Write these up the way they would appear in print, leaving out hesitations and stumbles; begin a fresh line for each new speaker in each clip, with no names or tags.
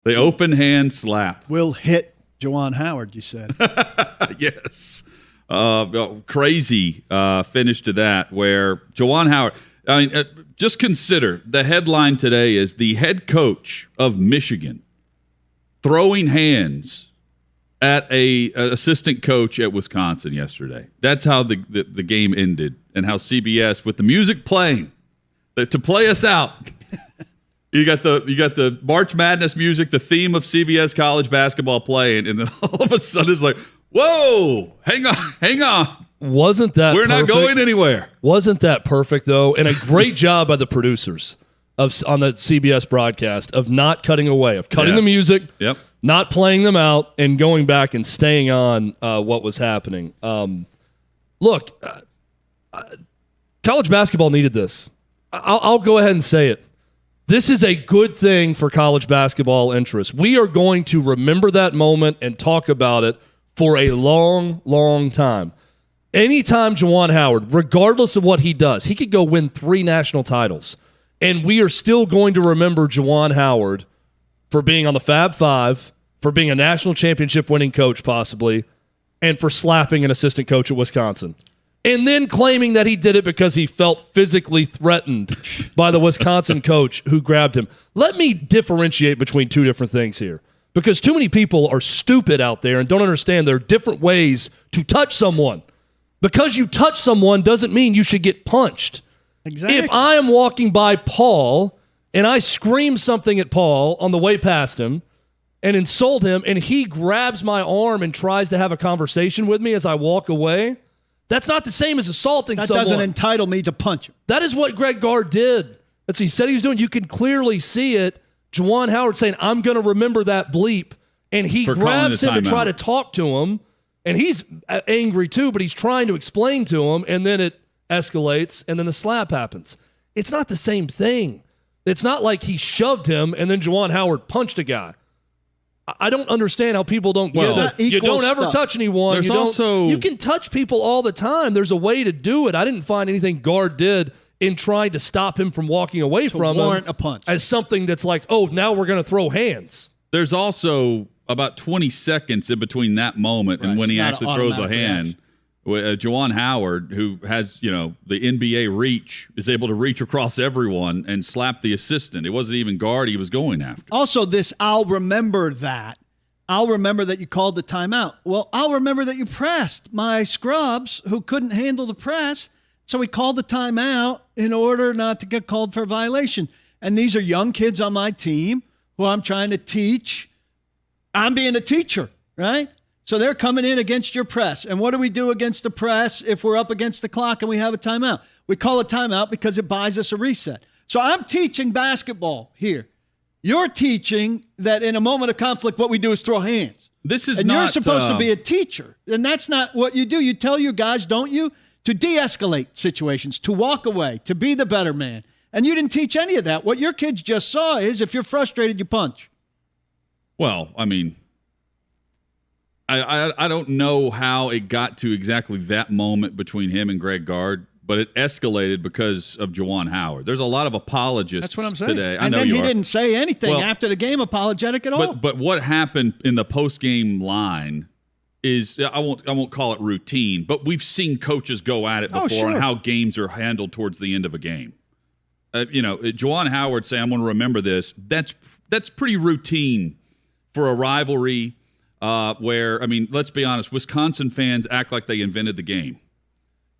The open hand slap.
Will hit Juwan Howard, you said.
Yes. Crazy finish to that where Juwan Howard, I mean, just consider the headline today is the head coach of Michigan throwing hands at a assistant coach at Wisconsin yesterday. That's how the game ended, and how CBS, with the music playing to play us out. You got the March Madness music, the theme of CBS college basketball playing, and then all of a sudden it's like, whoa, hang on.
Wasn't that
We're
perfect?
Not going anywhere.
Wasn't that perfect, though? And a great job by the producers on the CBS broadcast of not cutting away, of cutting the music, not playing them out, and going back and staying on what was happening. Look, college basketball needed this. I'll go ahead and say it. This is a good thing for college basketball interest. We are going to remember that moment and talk about it for a long, long time. Anytime Juwan Howard, regardless of what he does, he could go win 3 national titles, and we are still going to remember Juwan Howard for being on the Fab Five, for being a national championship winning coach possibly, and for slapping an assistant coach at Wisconsin. And then claiming that he did it because he felt physically threatened by the Wisconsin coach who grabbed him. Let me differentiate between two different things here, because too many people are stupid out there and don't understand there are different ways to touch someone. Because you touch someone doesn't mean you should get punched.
Exactly.
If I am walking by Paul and I scream something at Paul on the way past him and insult him, and he grabs my arm and tries to have a conversation with me as I walk away, that's not the same as assaulting someone.
That doesn't entitle me to punch him.
That is what Greg Gard did. That's what he said he was doing. You can clearly see it. Juwan Howard saying, I'm going to remember that bleep. And he grabs him to try to talk to him. And he's angry too, but he's trying to explain to him. And then it escalates. And then the slap happens. It's not the same thing. It's not like he shoved him and then Juwan Howard punched a guy. I don't understand how people don't get it. You don't ever touch anyone. You can touch people all the time. There's a way to do it. I didn't find anything Gard did in trying to stop him from walking away from him
a punch
as something that's like, oh, now we're going to throw hands.
There's also about 20 seconds in between that moment and when he actually throws a hand. Juwan Howard, who has, the NBA reach, is able to reach across everyone and slap the assistant. It wasn't even Gard he was going after.
Also, I'll remember that. I'll remember that you called the timeout. Well, I'll remember that you pressed my scrubs who couldn't handle the press, so we called the timeout in order not to get called for a violation. And these are young kids on my team who I'm trying to teach. I'm being a teacher, right? So they're coming in against your press. And what do we do against the press if we're up against the clock and we have a timeout? We call a timeout because it buys us a reset. So I'm teaching basketball here. You're teaching that in a moment of conflict, what we do is throw hands. You're supposed to be a teacher. And that's not what you do. You tell your guys, don't you, to de-escalate situations, to walk away, to be the better man. And you didn't teach any of that. What your kids just saw is if you're frustrated, you punch.
Well, I mean, I don't know how it got to exactly that moment between him and Greg Gard, but it escalated because of Juwan Howard. There's a lot of apologists
That's what I'm saying.
today.
And then he didn't say anything after the game apologetic at all.
But what happened in the post-game line is, I won't call it routine, but we've seen coaches go at it before on how games are handled towards the end of a game. Juwan Howard saying, I'm going to remember this, that's pretty routine for a rivalry where, let's be honest, Wisconsin fans act like they invented the game.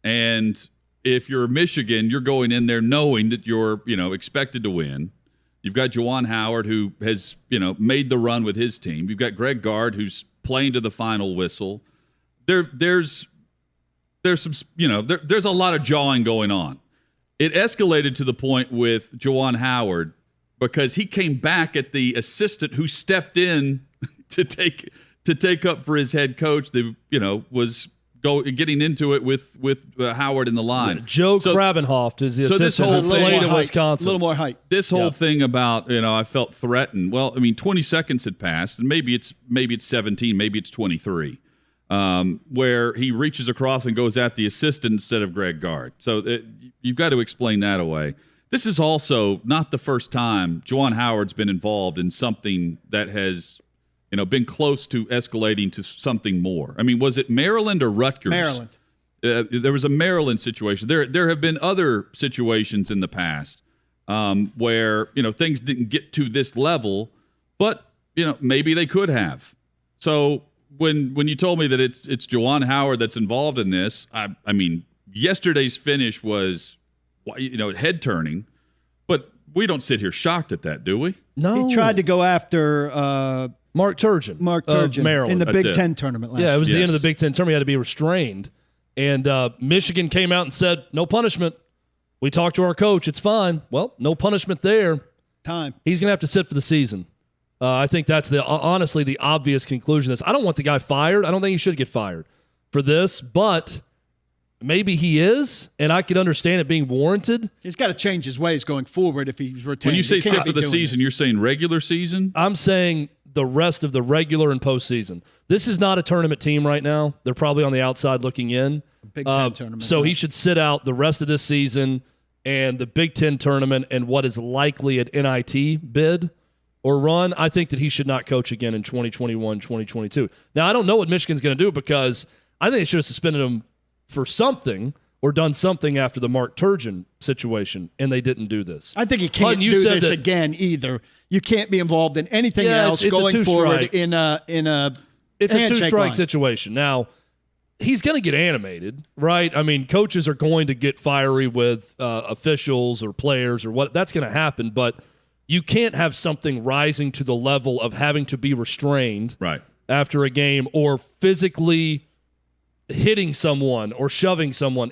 And if you're Michigan, you're going in there knowing that you're, expected to win. You've got Juwan Howard, who has, made the run with his team. You've got Greg Gard, who's playing to the final whistle. There's some, there's a lot of jawing going on. It escalated to the point with Juwan Howard because he came back at the assistant who stepped in to take up for his head coach. That was getting into it with Howard in the line.
Yeah, Joe Krabenhoft is the assistant who played at Wisconsin.
A little more height.
This whole thing about I felt threatened. Well, 20 seconds had passed, and maybe it's 17, maybe it's 23, where he reaches across and goes at the assistant instead of Greg Gard. So you've got to explain that away. This is also not the first time Juwan Howard's been involved in something that has, been close to escalating to something more. I mean, was it Maryland or Rutgers?
Maryland.
There was a Maryland situation. There have been other situations in the past where things didn't get to this level, but maybe they could have. So when you told me that it's Juwan Howard that's involved in this, I mean, yesterday's finish was head turning, but we don't sit here shocked at that, do we?
No. He tried to go after
Mark Turgeon.
Maryland in the Big Ten tournament last year.
Yeah, it was the end of the Big Ten tournament. He had to be restrained. And Michigan came out and said, no punishment. We talked to our coach. It's fine. Well, no punishment there.
Time.
He's going to have to sit for the season. I think that's honestly the obvious conclusion. I don't want the guy fired. I don't think he should get fired for this, but maybe he is, and I could understand it being warranted.
He's got to change his ways going forward if he's retained.
When you say sit for the season, you're saying regular season?
I'm saying the rest of the regular and postseason. This is not a tournament team right now. They're probably on the outside looking in.
Big Ten tournament.
So he should sit out the rest of this season and the Big Ten tournament and what is likely an NIT bid or run. I think that he should not coach again in 2021, 2022. Now, I don't know what Michigan's going to do because I think they should have suspended him for something or done something after the Mark Turgeon situation, and they didn't do this.
I think he can't do this again either. You can't be involved in anything else going forward in a
It's a two-strike situation. Now, he's going to get animated, right? I mean, coaches are going to get fiery with officials or players or what. That's going to happen, but you can't have something rising to the level of having to be restrained after a game or physically hitting someone or shoving someone.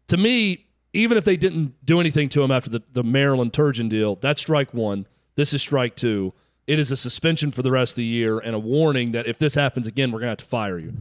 To me, even if they didn't do anything to him after the Maryland Turgeon deal, that's strike one. This is strike two. It is a suspension for the rest of the year and a warning that if this happens again, we're going to have to fire you.